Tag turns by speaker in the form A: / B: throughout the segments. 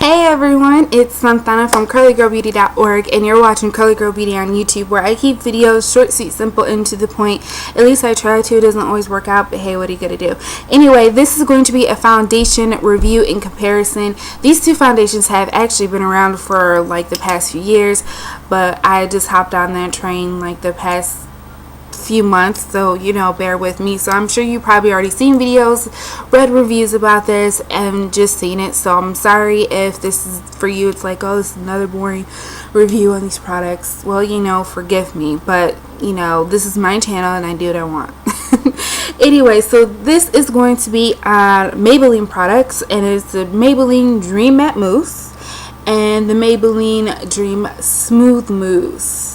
A: Hey everyone, it's Santana from curlygirlbeauty.org and you're watching Curly Girl Beauty on YouTube, where I keep videos short, sweet, simple, and to the point. At least I try to. It doesn't always work out, but hey, what are you gonna do? Anyway, this is going to be a foundation review in comparison. These two foundations have actually been around for like the past few years, but I just hopped on that train like the past few months, so bear with me. So I'm sure you probably already seen videos, read reviews about this, and just seen it. So I'm sorry if this is for you. It's like, oh, this is another boring review on these products. Well, forgive me, but this is my channel and I do what I want. Anyway, so this is going to be on Maybelline products, and it's the Maybelline Dream Matte Mousse and the Maybelline Dream Smooth Mousse.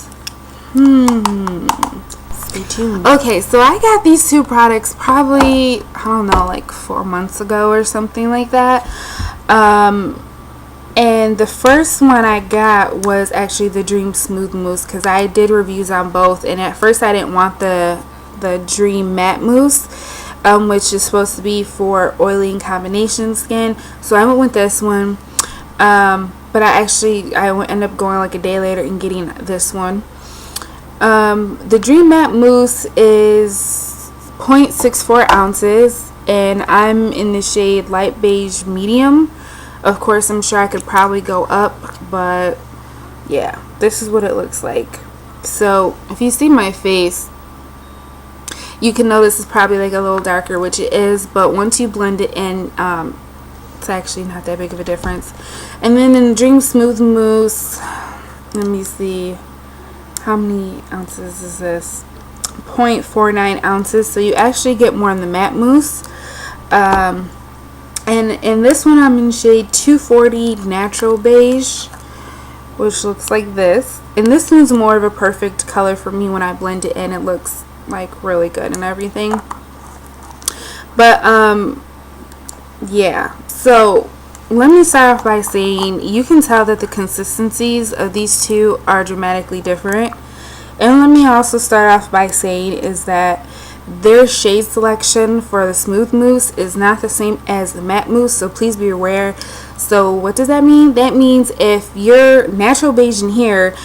A: Okay, so I got these two products probably, I don't know, like 4 months ago or something like that. And the first one I got was actually the Dream Smooth Mousse, because I did reviews on both, and at first I didn't want the Dream Matte Mousse, which is supposed to be for oily and combination skin. So I went with this one, but I ended up going like a day later and getting this one. The Dream Matte Mousse is 0.64 ounces, and I'm in the shade light beige medium. Of course, I'm sure I could probably go up, but yeah, this is what it looks like. So if you see my face, you can know this is probably like a little darker, which it is, but once you blend it in, it's actually not that big of a difference. And then in the Dream Smooth Mousse, let me see, how many ounces is this? 0.49 ounces, so you actually get more in the matte mousse. And in this one I'm in shade 240 Natural Beige, which looks like this. And this one's more of a perfect color for me. When I blend it in, it looks like really good and everything. But yeah, so let me start off by saying you can tell that the consistencies of these two are dramatically different. And let me also start off by saying is that their shade selection for the smooth mousse is not the same as the matte mousse, so please be aware. So what does that mean? That means if you're natural beige in here,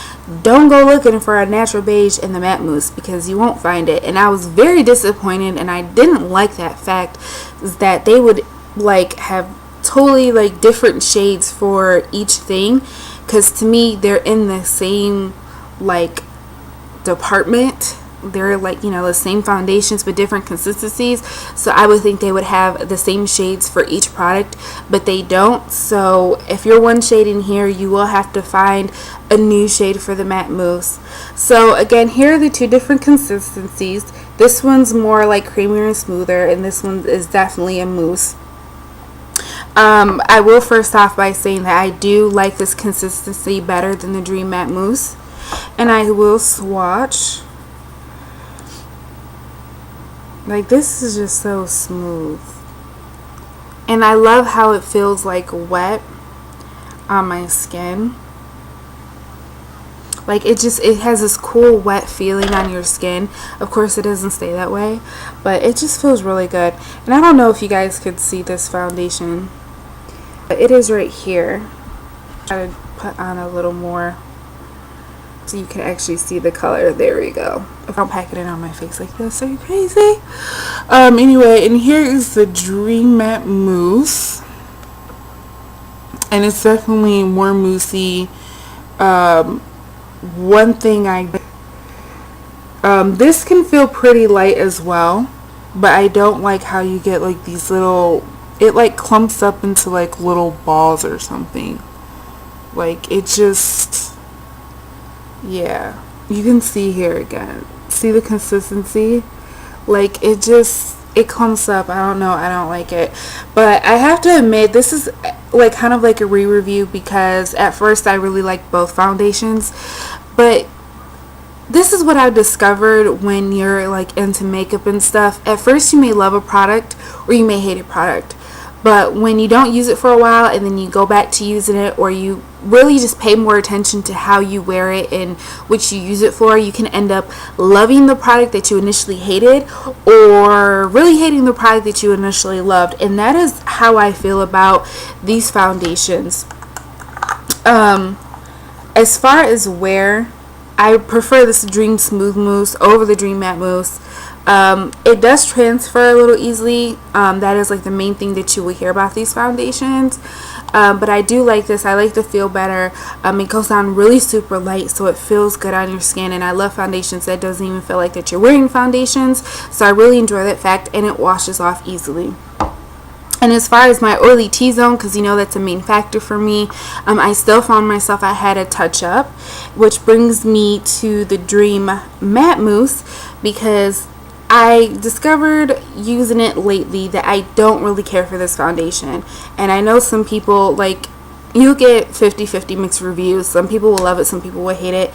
A: don't go looking for a natural beige in the matte mousse, because you won't find it. And I was very disappointed, and I didn't like that fact, is that they would like have totally like different shades for each thing, because to me they're in the same like department. They're like the same foundations but different consistencies, so I would think they would have the same shades for each product, but they don't. So if you're one shade in here, you will have to find a new shade for the matte mousse. So again, here are the two different consistencies. This one's more like creamier and smoother, and this one is definitely a mousse. I will first off by saying that I do like this consistency better than the Dream Matte Mousse, and I will swatch. Like, this is just so smooth, and I love how it feels like wet on my skin. Like, it has this cool wet feeling on your skin. Of course it doesn't stay that way, but it just feels really good. And I don't know if you guys could see this foundation, but it is right here. I put on a little more so you can actually see the color. There we go. If I'm packing it on my face like this, are you crazy? Anyway, and here is the Dream Matte Mousse, and it's definitely more moussey. One thing this can feel pretty light as well, but I don't like how you get like these little, it like clumps up into like little balls or something. Like, it just, yeah, you can see here again, see the consistency, like it clumps up. I don't know, I don't like it. But I have to admit, this is like kind of like a re-review, because at first I really liked both foundations, but this is what I've discovered when you're like into makeup and stuff. At first you may love a product or you may hate a product, but when you don't use it for a while and then you go back to using it, or you really just pay more attention to how you wear it and what you use it for, you can end up loving the product that you initially hated, or really hating the product that you initially loved. And that is how I feel about these foundations. As far as wear, I prefer this Dream Smooth Mousse over the Dream Matte Mousse. It does transfer a little easily. That is like the main thing that you will hear about these foundations. But I do like this. I like the feel better. It goes on really super light, so it feels good on your skin. And I love foundations that doesn't even feel like that you're wearing foundations. So I really enjoy that fact, and it washes off easily. And as far as my oily T-zone, because you know that's a main factor for me, I still found myself I had a touch up, which brings me to the Dream Matte Mousse, because I discovered using it lately that I don't really care for this foundation. And I know some people, like, you get 50-50 mixed reviews. Some people will love it, some people will hate it.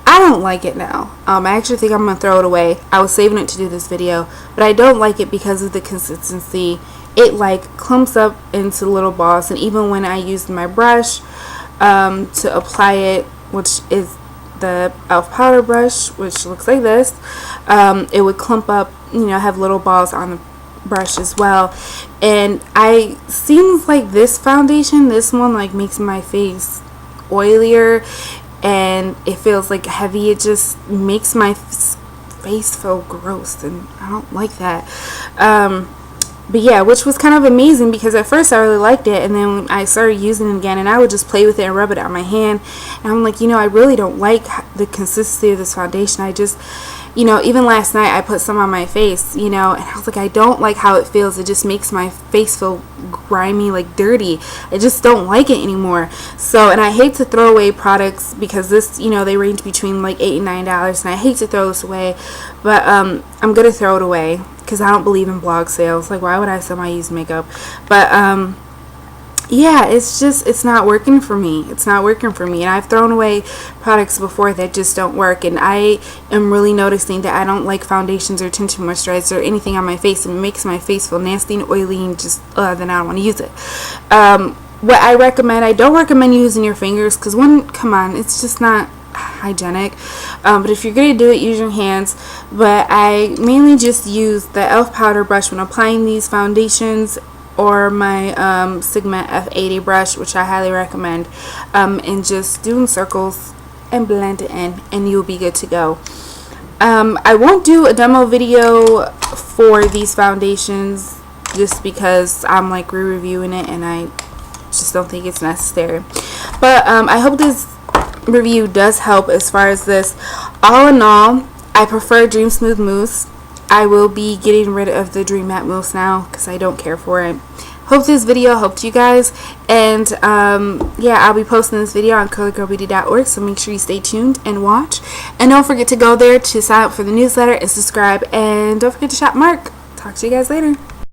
A: I don't like it now. I actually think I'm going to throw it away. I was saving it to do this video, but I don't like it because of the consistency. It like clumps up into little balls, and even when I used my brush to apply it, which is the e.l.f. powder brush, which looks like this, it would clump up, you know, have little balls on the brush as well. And I seems like this foundation, this one like makes my face oilier, and it feels like heavy. It just makes my face feel gross, and I don't like that. But yeah, which was kind of amazing, because at first I really liked it, and then I started using it again, and I would just play with it and rub it on my hand, and I'm like, you know, I really don't like the consistency of this foundation. I just, you know, even last night I put some on my face, you know, and I was like, I don't like how it feels. It just makes my face feel grimy, like dirty. I just don't like it anymore. So, and I hate to throw away products, because this, you know, they range between like $8 and $9, and I hate to throw this away, but I'm gonna throw it away, because I don't believe in blog sales. Like, why would I sell my used makeup? But yeah, it's just, it's not working for me. It's not working for me. And I've thrown away products before that just don't work. And I am really noticing that I don't like foundations or tinted moisturizer or anything on my face. And it makes my face feel nasty and oily, and just, then I don't want to use it. What I recommend, I don't recommend using your fingers, because one, come on, it's just not hygienic. But if you're going to do it, use your hands. But I mainly just use the e.l.f. powder brush when applying these foundations, or my Sigma F80 brush, which I highly recommend, and just doing circles and blend it in, and you'll be good to go. I won't do a demo video for these foundations, just because I'm like re-reviewing it, and I just don't think it's necessary. But I hope this review does help as far as this. All in all, I prefer Dream Smooth Mousse. I will be getting rid of the Dream Matte Mousse now, because I don't care for it. Hope this video helped you guys, and yeah, I'll be posting this video on curlygirlbeauty.org, so make sure you stay tuned and watch, and don't forget to go there to sign up for the newsletter and subscribe, and don't forget to shop Mark. Talk to you guys later.